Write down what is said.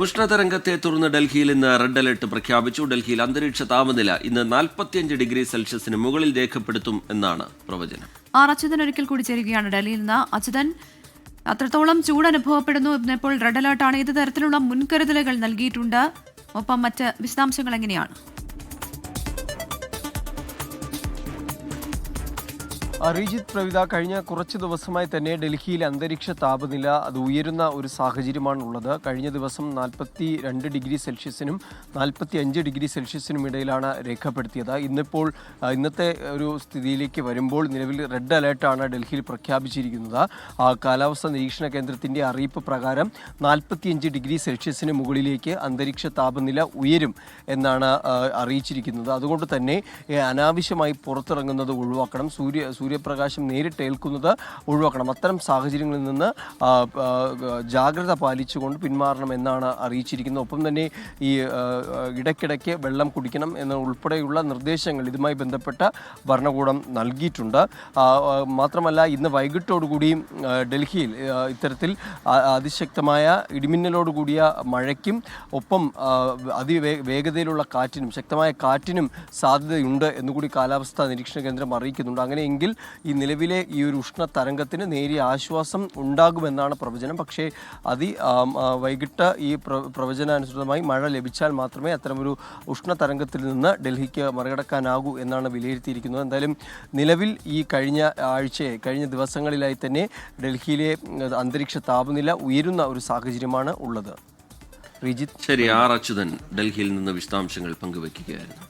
ഉഷ്ണതരംഗത്തെ തുടർന്ന് ഡൽഹിയിൽ ഇന്ന് റെഡ് അലർട്ട് പ്രഖ്യാപിച്ചു. ഡൽഹിയിൽ അന്തരീക്ഷ താപനില ഇന്ന് 45 ഡിഗ്രി സെൽഷ്യസിന് മുകളിൽ രേഖപ്പെടുത്തും എന്നാണ് പ്രവചനം. അച്യുതൻ ഒരിക്കൽ കൂടി ചേരുകയാണ് ഡൽഹിയിൽ നിന്ന്. അച്യുതൻ, അത്രത്തോളം ചൂട് അനുഭവപ്പെടുന്നു. ഇപ്പോൾ റെഡ് അലർട്ടാണ്. ഏത് തരത്തിലുള്ള മുൻകരുതലുകൾ നൽകിയിട്ടുണ്ട്? ഒപ്പം മറ്റ് വിശദാംശങ്ങൾ എങ്ങനെയാണ്? അരിജിത്ത് പ്രവിത, കഴിഞ്ഞ കുറച്ച് ദിവസമായി തന്നെ ഡൽഹിയിലെ അന്തരീക്ഷ താപനില അത് ഉയരുന്ന ഒരു സാഹചര്യമാണ് ഉള്ളത്. കഴിഞ്ഞ ദിവസം 42 ഡിഗ്രി സെൽഷ്യസിനും 45 ഡിഗ്രി സെൽഷ്യസിനും ഇടയിലാണ് രേഖപ്പെടുത്തിയത്. ഇന്നത്തെ ഒരു സ്ഥിതിയിലേക്ക് വരുമ്പോൾ നിലവിൽ റെഡ് അലേർട്ടാണ് ഡൽഹിയിൽ പ്രഖ്യാപിച്ചിരിക്കുന്നത്. കാലാവസ്ഥാ നിരീക്ഷണ കേന്ദ്രത്തിൻ്റെ അറിയിപ്പ് പ്രകാരം 45 ഡിഗ്രി സെൽഷ്യസിന് മുകളിലേക്ക് അന്തരീക്ഷ താപനില ഉയരും എന്നാണ് അറിയിച്ചിരിക്കുന്നത്. അതുകൊണ്ട് തന്നെ അനാവശ്യമായി പുറത്തിറങ്ങുന്നത് ഒഴിവാക്കണം. സൂര്യപ്രകാശം നേരിട്ട് ഏൽക്കുന്നത് ഒഴിവാക്കണം. അത്തരം സാഹചര്യങ്ങളിൽ നിന്ന് ജാഗ്രത പാലിച്ചുകൊണ്ട് പിന്മാറണം എന്നാണ് അറിയിച്ചിരിക്കുന്നത്. ഒപ്പം തന്നെ ഈ ഇടയ്ക്കിടയ്ക്ക് വെള്ളം കുടിക്കണം എന്ന ഉൾപ്പെടെയുള്ള നിർദ്ദേശങ്ങൾ ഇതുമായി ബന്ധപ്പെട്ട ഭരണകൂടം നൽകിയിട്ടുണ്ട്. മാത്രമല്ല, ഇന്ന് വൈകിട്ടോടുകൂടി ഡൽഹിയിൽ ഇത്തരത്തിൽ അതിശക്തമായ ഇടിമിന്നലോടുകൂടിയ മഴയ്ക്കും ഒപ്പം അതിവേഗതയിലുള്ള കാറ്റിനും ശക്തമായ കാറ്റിനും സാധ്യതയുണ്ട് എന്നുകൂടി കാലാവസ്ഥാ നിരീക്ഷണ കേന്ദ്രം അറിയിക്കുന്നുണ്ട്. അങ്ങനെയെങ്കിൽ ഈ നിലവിലെ ഈ ഒരു ഉഷ്ണ തരംഗത്തിന് നേരിയ ആശ്വാസം ഉണ്ടാകുമെന്നാണ് പ്രവചനം. പക്ഷേ വൈകിട്ട് ഈ പ്രവചനാനുസൃതമായി മഴ ലഭിച്ചാൽ മാത്രമേ അത്തരമൊരു ഉഷ്ണ തരംഗത്തിൽ നിന്ന് ഡൽഹിക്ക് മറികടക്കാനാകൂ എന്നാണ് വിലയിരുത്തിയിരിക്കുന്നത്. എന്തായാലും നിലവിൽ ഈ കഴിഞ്ഞ ദിവസങ്ങളിലായി തന്നെ ഡൽഹിയിലെ അന്തരീക്ഷ താപനില ഉയരുന്ന ഒരു സാഹചര്യമാണ് ഉള്ളത്. ശരി, അച്യുതൻ ഡൽഹിയിൽ നിന്ന് വിശദാംശങ്ങൾ പങ്കുവയ്ക്കുകയായിരുന്നു.